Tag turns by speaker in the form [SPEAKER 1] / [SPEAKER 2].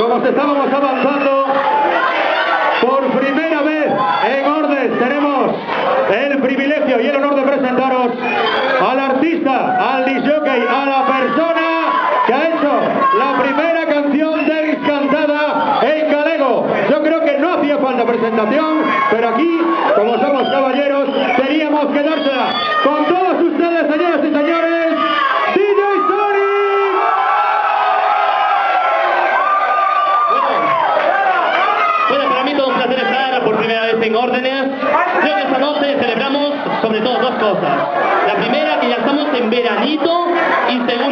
[SPEAKER 1] como estábamos avanzando, por primera vez en Ordes tenemos el privilegio y el honor de presentaros al artista, al disjockey, a la persona que ha hecho la primera canción descantada en galego. Yo creo que no hacía falta presentación, pero aquí, como somos caballeros, teníamos que dársela. Con todos ustedes, señoras y señores, DJ Sonic.
[SPEAKER 2] Bueno, para mí todo un placer estar por primera vez en Órdenes. Creo que esta noche celebramos sobre todo dos cosas. La primera, que ya estamos en veranito, y segunda,